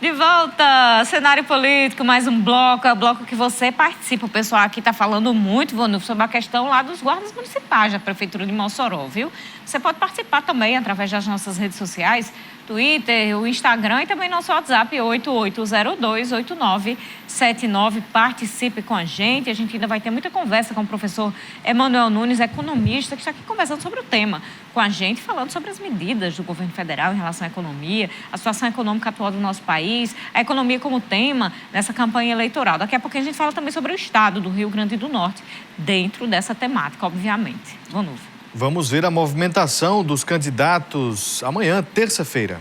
De volta, cenário político, mais um bloco, é o bloco que você participa. O pessoal aqui está falando muito, Vonuf, sobre a questão lá dos guardas municipais da Prefeitura de Mossoró, viu? Você pode participar também através das nossas redes sociais, Twitter, o Instagram e também nosso WhatsApp 88028979. Participe com a gente ainda vai ter muita conversa com o professor Emanuel Nunes, economista, que está aqui conversando sobre o tema com a gente, falando sobre as medidas do governo federal em relação à economia, a situação econômica atual do nosso país, a economia como tema nessa campanha eleitoral. Daqui a pouco a gente fala também sobre o estado do Rio Grande do Norte, dentro dessa temática, obviamente. Vamos ver a movimentação dos candidatos amanhã, terça-feira.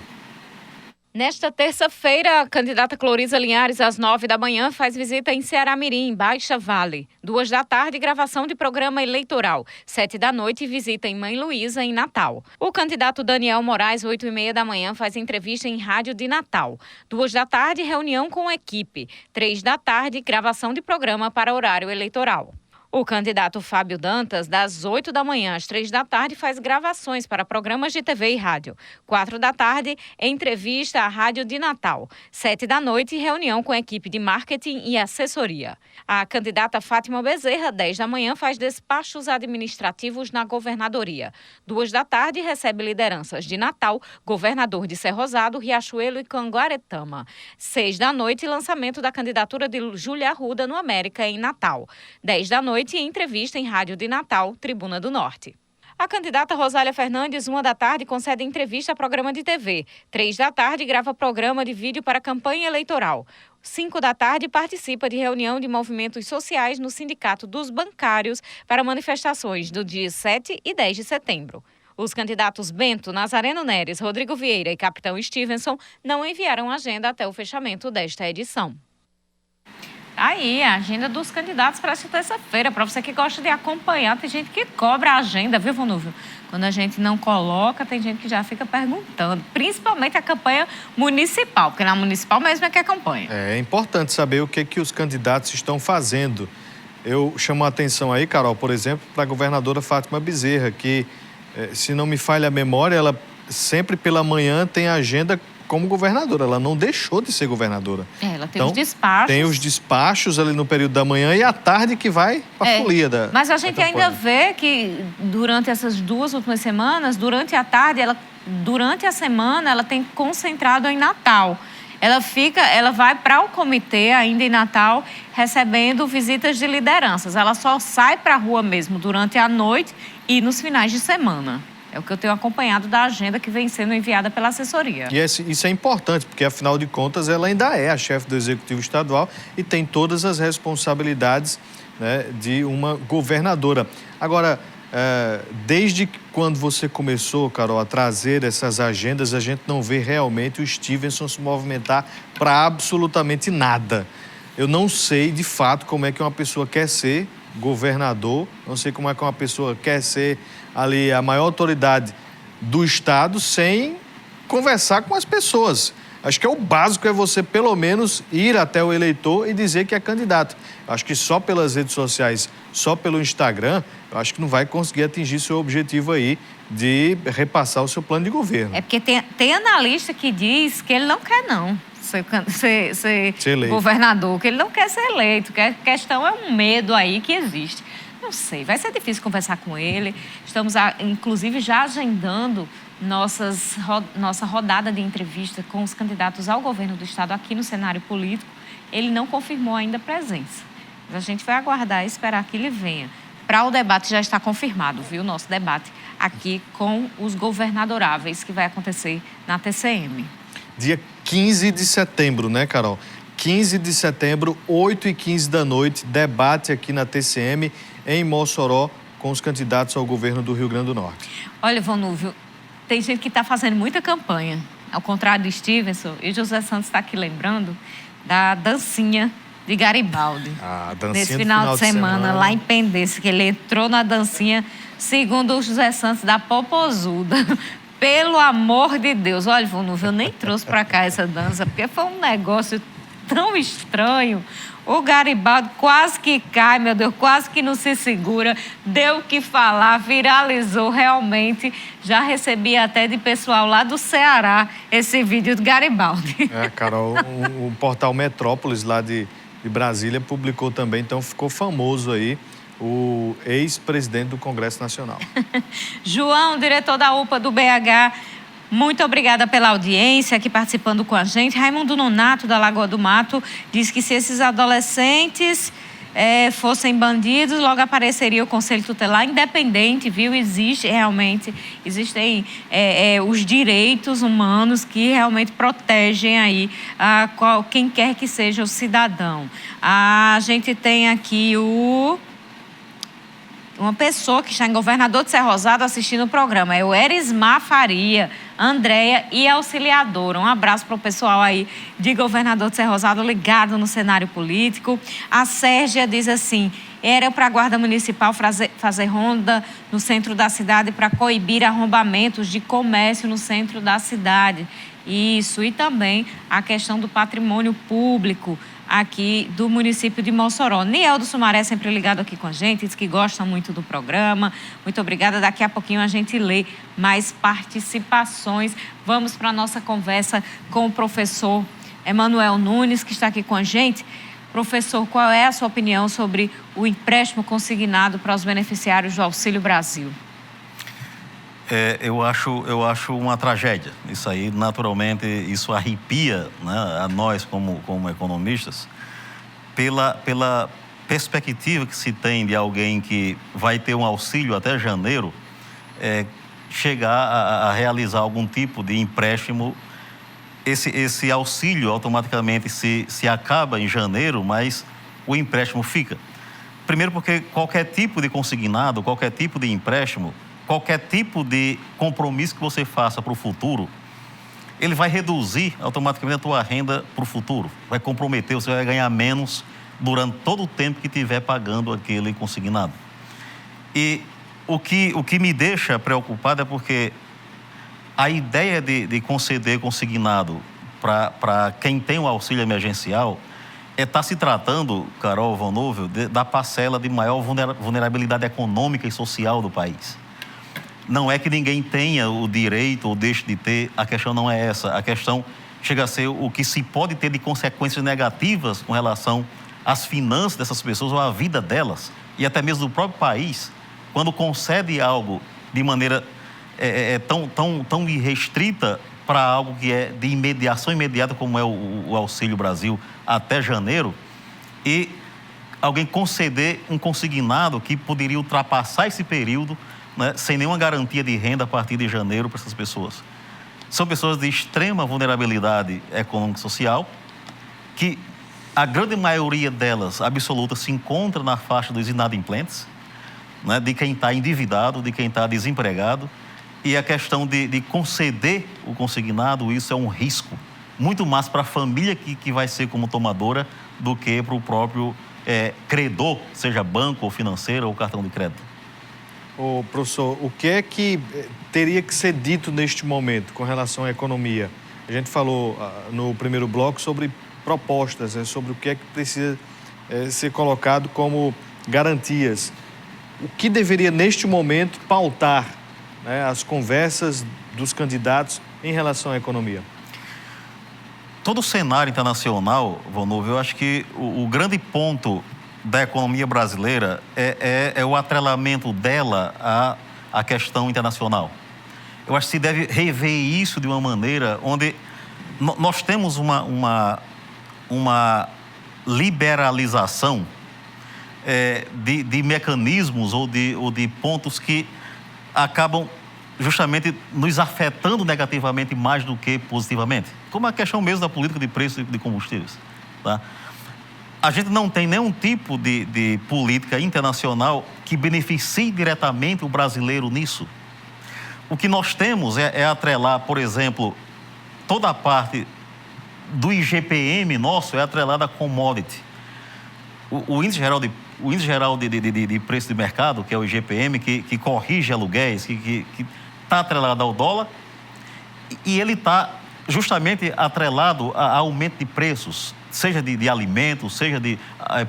Nesta terça-feira, a candidata Cloriza Linhares, às 9 da manhã, faz visita em Ceará-Mirim, Baixa Vale. 2 da tarde, gravação de programa eleitoral. 7 da noite, visita em Mãe Luísa, em Natal. O candidato Daniel Moraes, 8h30 da manhã, faz entrevista em rádio de Natal. 2 da tarde, reunião com a equipe. 3 da tarde, gravação de programa para horário eleitoral. O candidato Fábio Dantas, das 8 da manhã às 3 da tarde, faz gravações para programas de TV e rádio. 4 da tarde, entrevista à Rádio de Natal. 7 da noite, reunião com a equipe de marketing e assessoria. A candidata Fátima Bezerra, 10 da manhã, faz despachos administrativos na governadoria. 2 da tarde, recebe lideranças de Natal, governador de Cerrosado, Riachuelo e Canguaretama. 6 da noite, lançamento da candidatura de Júlia Arruda no América, em Natal. 10 da noite, entrevista em rádio de Natal, Tribuna do Norte. A candidata Rosália Fernandes, 1 da tarde, concede entrevista a programa de TV. 3 da tarde, grava programa de vídeo para campanha eleitoral. 5 da tarde, participa de reunião de movimentos sociais no Sindicato dos Bancários para manifestações do dia 7 e 10 de setembro. Os candidatos Bento, Nazareno Neres, Rodrigo Vieira e Capitão Stevenson não enviaram agenda até o fechamento desta edição. Aí, a agenda dos candidatos para esta terça-feira. Para você que gosta de acompanhar, tem gente que cobra a agenda, viu, Vonúvio? Quando a gente não coloca, tem gente que já fica perguntando. Principalmente a campanha municipal, porque na municipal mesmo é que é campanha. É importante saber o que os candidatos estão fazendo. Eu chamo a atenção aí, Carol, por exemplo, para a governadora Fátima Bezerra, que, se não me falha a memória, ela sempre pela manhã tem a agenda como governadora, ela não deixou de ser governadora. Ela tem os despachos. Tem os despachos ali no período da manhã e à tarde que vai para a folia da Mas a gente ainda vê que durante essas 2 últimas semanas, durante a tarde, durante a semana, ela tem concentrado em Natal. Ela vai para o comitê ainda em Natal, recebendo visitas de lideranças. Ela só sai para a rua mesmo durante a noite e nos finais de semana. É o que eu tenho acompanhado da agenda que vem sendo enviada pela assessoria. E isso é importante, porque, afinal de contas, ela ainda é a chefe do Executivo Estadual e tem todas as responsabilidades, né, de uma governadora. Agora, desde quando você começou, Carol, a trazer essas agendas, a gente não vê realmente o Stevenson se movimentar para absolutamente nada. Eu não sei, de fato, como é que uma pessoa quer ser governador, não sei como é que uma pessoa quer ser ali a maior autoridade do estado sem conversar com as pessoas. Acho que é o básico, é você pelo menos ir até o eleitor e dizer que é candidato. Acho que só pelas redes sociais, só pelo Instagram, eu acho que não vai conseguir atingir seu objetivo aí de repassar o seu plano de governo. É porque tem analista que diz que ele não quer ser governador, que ele não quer ser eleito, que a questão é um medo aí que existe. Não sei, vai ser difícil conversar com ele. Estamos, inclusive, já agendando nossa rodada de entrevista com os candidatos ao governo do estado aqui no cenário político. Ele não confirmou ainda a presença. Mas a gente vai aguardar e esperar que ele venha. Para o debate já está confirmado, viu? Nosso debate aqui com os governadoráveis que vai acontecer na TCM. Dia 15 de setembro, né, Carol? 15 de setembro, 8h15 da noite, debate aqui na TCM, em Mossoró, com os candidatos ao governo do Rio Grande do Norte. Olha, Vonúvio, tem gente que está fazendo muita campanha, ao contrário de Stevenson, e José Santos está aqui lembrando da dancinha de Garibaldi. A dancinha nesse final de semana, lá em Pendência, que ele entrou na dancinha, segundo o José Santos, da Popozuda. Pelo amor de Deus. Olha, Vonúvio, eu nem trouxe para cá essa dança, porque foi um negócio tão estranho. O Garibaldi quase que cai, meu Deus, quase que não se segura, deu o que falar, viralizou realmente. Já recebi até de pessoal lá do Ceará esse vídeo do Garibaldi. Carol, o portal Metrópolis lá de Brasília publicou também, então ficou famoso aí o ex-presidente do Congresso Nacional. João, diretor da UPA do BH, muito obrigada pela audiência aqui participando com a gente. Raimundo Nonato, da Lagoa do Mato, diz que se esses adolescentes fossem bandidos, logo apareceria o Conselho Tutelar independente, viu? Existem os direitos humanos que realmente protegem aí quem quer que seja o cidadão. A gente tem aqui uma pessoa que está em Governador de Serra Rosada assistindo o programa. É o Erismar Faria, Andréia e Auxiliadora. Um abraço para o pessoal aí de Governador de Serra Rosada ligado no cenário político. A Sérgia diz assim: era para a Guarda Municipal fazer ronda no centro da cidade para coibir arrombamentos de comércio no centro da cidade. Isso, e também a questão do patrimônio público aqui do município de Mossoró. Niel do Sumaré sempre ligado aqui com a gente, diz que gosta muito do programa. Muito obrigada. Daqui a pouquinho a gente lê mais participações. Vamos para a nossa conversa com o professor Emanuel Nunes, que está aqui com a gente. Professor, qual é a sua opinião sobre o empréstimo consignado para os beneficiários do Auxílio Brasil? Eu acho uma tragédia. Isso aí, naturalmente, isso arrepia, né, a nós como economistas, pela perspectiva que se tem de alguém que vai ter um auxílio até janeiro, chegar a realizar algum tipo de empréstimo. Esse auxílio automaticamente se acaba em janeiro, mas o empréstimo fica. Primeiro porque qualquer tipo de consignado, qualquer tipo de empréstimo, qualquer tipo de compromisso que você faça para o futuro, ele vai reduzir automaticamente a tua renda para o futuro. Vai comprometer, você vai ganhar menos durante todo o tempo que estiver pagando aquele consignado. E o que me deixa preocupado é porque a ideia de conceder consignado para quem tem o auxílio emergencial está se tratando, Carol Von Novel, da parcela de maior vulnerabilidade econômica e social do país. Não é que ninguém tenha o direito ou deixe de ter, a questão não é essa. A questão chega a ser o que se pode ter de consequências negativas com relação às finanças dessas pessoas ou à vida delas, e até mesmo do próprio país, quando concede algo de maneira tão irrestrita para algo que é de imediação imediata, como é o Auxílio Brasil, até janeiro, e alguém conceder um consignado que poderia ultrapassar esse período, né, sem nenhuma garantia de renda a partir de janeiro para essas pessoas. São pessoas de extrema vulnerabilidade econômica e social, que a grande maioria delas, absoluta, se encontra na faixa dos inadimplentes, né, de quem está endividado, de quem está desempregado. E a questão de conceder o consignado, isso é um risco, muito mais para a família que vai ser como tomadora do que para o próprio credor, seja banco ou financeiro ou cartão de crédito. Ô, professor, o que é que teria que ser dito neste momento com relação à economia? A gente falou no primeiro bloco sobre propostas, sobre o que é que precisa ser colocado como garantias. O que deveria, neste momento, pautar, né, as conversas dos candidatos em relação à economia? Todo o cenário internacional, Von Novel, eu acho que o grande ponto da economia brasileira é o atrelamento dela à questão internacional. Eu acho que se deve rever isso de uma maneira onde nós temos uma liberalização de mecanismos ou de pontos que acabam justamente nos afetando negativamente mais do que positivamente, como a questão mesmo da política de preço de combustíveis, tá? A gente não tem nenhum tipo de política internacional que beneficie diretamente o brasileiro nisso. O que nós temos é atrelar, por exemplo, toda a parte do IGPM nosso é atrelada a commodity. O índice geral de preço de mercado, que é o IGPM, que corrige aluguéis, que está atrelado ao dólar, e ele está justamente atrelado a aumento de preços, seja de alimentos, seja de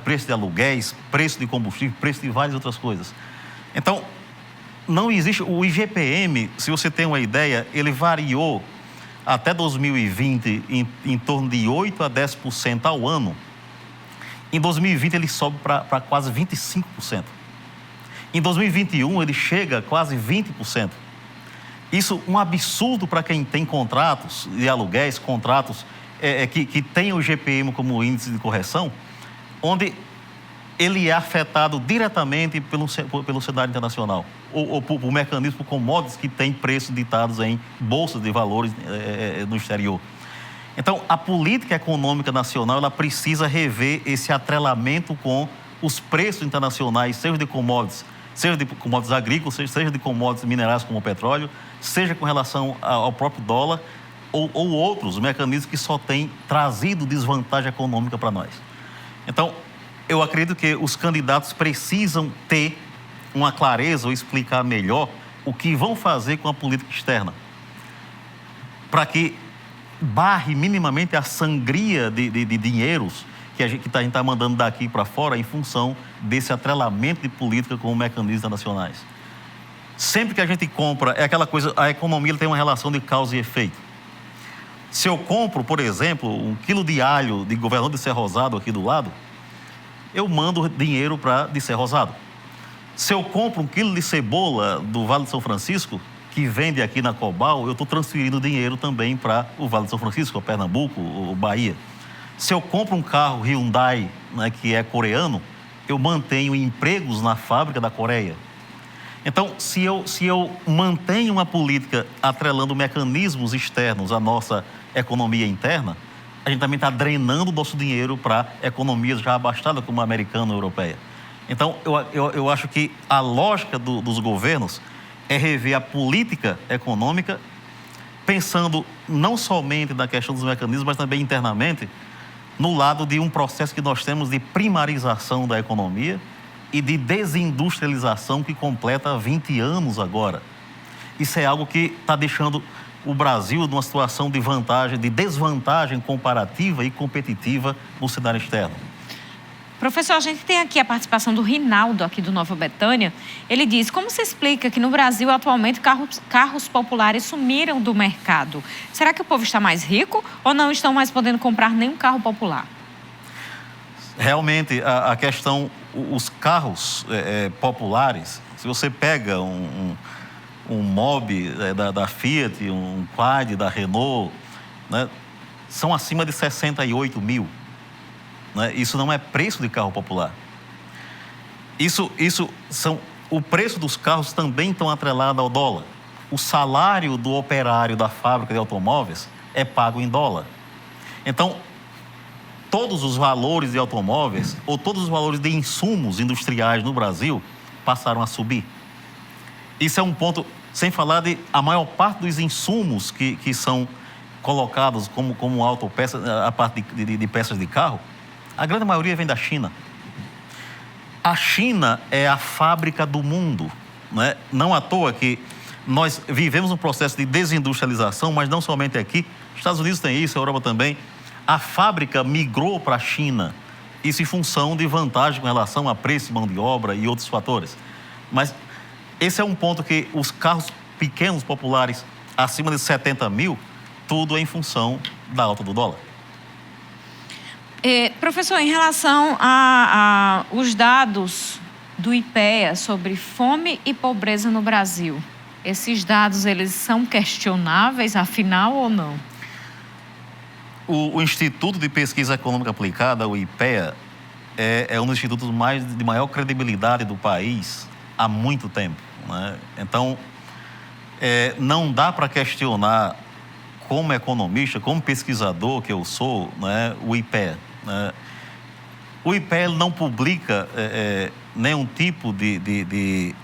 preço de aluguéis, preço de combustível, preço de várias outras coisas. Então, não existe... O IGPM, se você tem uma ideia, ele variou até 2020 em torno de 8% a 10% ao ano. Em 2020, ele sobe para quase 25%. Em 2021, ele chega a quase 20%. Isso é um absurdo para quem tem contratos de aluguéis, contratos que tem o IGPM como índice de correção, onde ele é afetado diretamente pelo cenário internacional, ou por mecanismo, por commodities que têm preços ditados em bolsas de valores no exterior. Então, a política econômica nacional ela precisa rever esse atrelamento com os preços internacionais, seja de commodities agrícolas, seja de commodities minerais como o petróleo, seja com relação ao próprio dólar ou outros mecanismos que só têm trazido desvantagem econômica para nós. Então, eu acredito que os candidatos precisam ter uma clareza ou explicar melhor o que vão fazer com a política externa, para que barre minimamente a sangria de dinheiros que a gente está mandando daqui para fora em função desse atrelamento de política com mecanismos internacionais. Sempre que a gente compra, é aquela coisa, a economia tem uma relação de causa e efeito. Se eu compro, por exemplo, 1 quilo de alho de Governador de Serra Rosado aqui do lado, eu mando dinheiro para de Serra Rosado. Se eu compro 1 quilo de cebola do Vale de São Francisco, que vende aqui na Cobal, eu estou transferindo dinheiro também para o Vale de São Francisco, ou Pernambuco, ou Bahia. Se eu compro um carro Hyundai, né, que é coreano, eu mantenho empregos na fábrica da Coreia. Então, se eu mantenho uma política atrelando mecanismos externos à nossa economia interna, a gente também está drenando o nosso dinheiro para economias já abastadas como a americana ou a europeia. Então, eu acho que a lógica dos governos é rever a política econômica, pensando não somente na questão dos mecanismos, mas também internamente, no lado de um processo que nós temos de primarização da economia e de desindustrialização que completa 20 anos agora. Isso é algo que está deixando o Brasil numa situação de desvantagem comparativa e competitiva no cenário externo. Professor, a gente tem aqui a participação do Rinaldo, aqui do Nova Betânia. Ele diz, como se explica que no Brasil, atualmente, carros populares sumiram do mercado? Será que o povo está mais rico ou não estão mais podendo comprar nenhum carro popular? Realmente, a questão, os carros populares, se você pega um Mobi da Fiat, um Quad da Renault, né, são acima de 68 mil. Né? Isso não é preço de carro popular. O preço dos carros também estão atrelado ao dólar. O salário do operário da fábrica de automóveis é pago em dólar. Então, todos os valores de automóveis ou todos os valores de insumos industriais no Brasil passaram a subir. Isso é um ponto, sem falar de a maior parte dos insumos que são colocados como autopeças, a parte de peças de carro, a grande maioria vem da China. A China é a fábrica do mundo, né? Não à toa que nós vivemos um processo de desindustrialização, mas não somente aqui. Estados Unidos tem isso, a Europa também. A fábrica migrou para a China, isso em função de vantagem com relação a preço, mão de obra e outros fatores. Mas esse é um ponto que os carros pequenos, populares, acima de 70 mil, tudo é em função da alta do dólar. Professor, em relação a os dados do IPEA sobre fome e pobreza no Brasil, esses dados, eles são questionáveis, afinal, ou não? O Instituto de Pesquisa Econômica Aplicada, o IPEA, é um dos institutos de maior credibilidade do país há muito tempo, né? Então, não dá para questionar, como economista, como pesquisador que eu sou, né, o IPEA. O IPEA não publica nenhum tipo de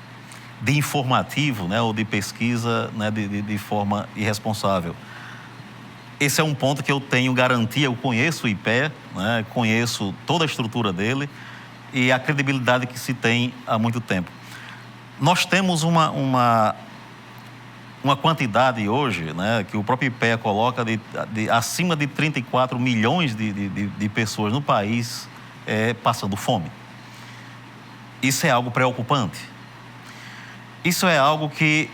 informativo, né, ou de pesquisa, né, de forma irresponsável. Esse é um ponto que eu tenho garantia, eu conheço o IPEA, né, conheço toda a estrutura dele e a credibilidade que se tem há muito tempo. Nós temos uma uma quantidade hoje, né, que o próprio IPEA coloca de acima de 34 milhões de pessoas no país passando fome. Isso é algo preocupante. Isso é algo que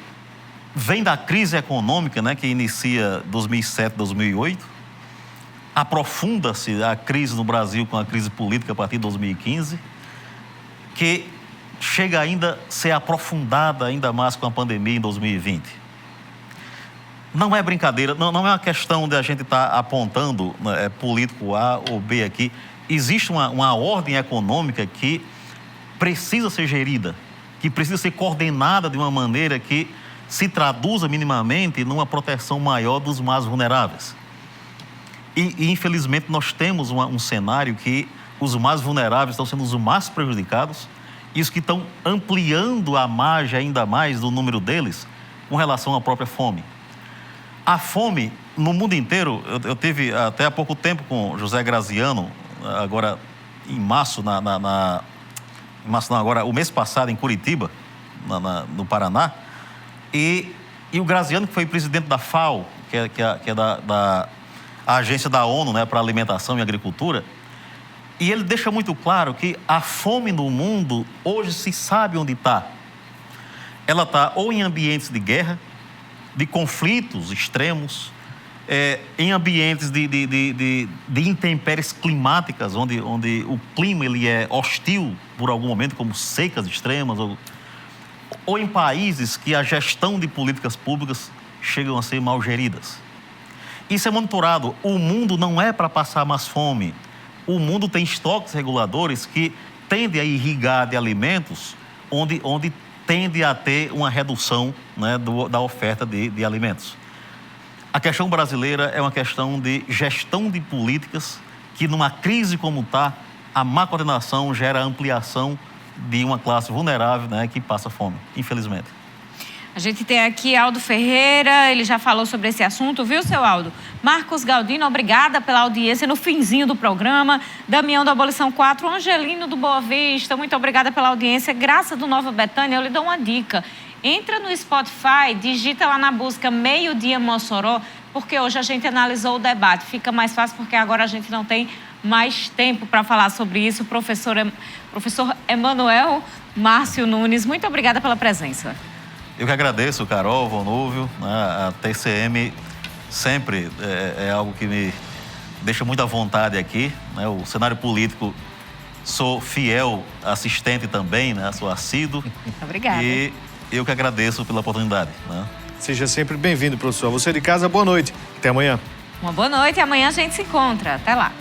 vem da crise econômica, né, que inicia 2007, 2008, aprofunda-se a crise no Brasil com a crise política a partir de 2015, que chega ainda a ser aprofundada ainda mais com a pandemia em 2020. Não é brincadeira, não é uma questão de a gente estar apontando político A ou B aqui. Existe uma ordem econômica que precisa ser gerida, que precisa ser coordenada de uma maneira que se traduza minimamente numa proteção maior dos mais vulneráveis. E infelizmente, nós temos um cenário que os mais vulneráveis estão sendo os mais prejudicados e os que estão ampliando a margem ainda mais do número deles com relação à própria fome. A fome, no mundo inteiro, eu tive até há pouco tempo com José Graziano, agora em março, agora, o mês passado, em Curitiba, no Paraná, e o Graziano, que foi presidente da FAO, que é da agência da ONU, né, para alimentação e agricultura, e ele deixa muito claro que a fome no mundo hoje se sabe onde está. Ela está ou em ambientes de guerra, de conflitos extremos, em ambientes de intempéries climáticas, onde o clima ele é hostil por algum momento, como secas extremas, ou em países que a gestão de políticas públicas chegam a ser mal geridas. Isso é monitorado. O mundo não é para passar mais fome. O mundo tem estoques reguladores que tendem a irrigar de alimentos onde tende a ter uma redução, né, da oferta de alimentos. A questão brasileira é uma questão de gestão de políticas que, numa crise como está, a má coordenação gera ampliação de uma classe vulnerável, né, que passa fome, infelizmente. A gente tem aqui Aldo Ferreira, ele já falou sobre esse assunto, viu, seu Aldo? Marcos Galdino, obrigada pela audiência no finzinho do programa. Damião do Abolição 4, Angelino do Boa Vista, muito obrigada pela audiência. Graça do Nova Betânia, eu lhe dou uma dica. Entra no Spotify, digita lá na busca Meio Dia Mossoró, porque hoje a gente analisou o debate. Fica mais fácil porque agora a gente não tem mais tempo para falar sobre isso. Professor Emanuel Márcio Nunes, muito obrigada pela presença. Eu que agradeço, Carol, Vonúvio, né? A TCM sempre é algo que me deixa muita vontade aqui, né? O cenário político, sou fiel assistente também, né? Sou assíduo. Obrigada. E eu que agradeço pela oportunidade, né? Seja sempre bem-vindo, professor. Você de casa, boa noite. Até amanhã. Uma boa noite e amanhã a gente se encontra. Até lá.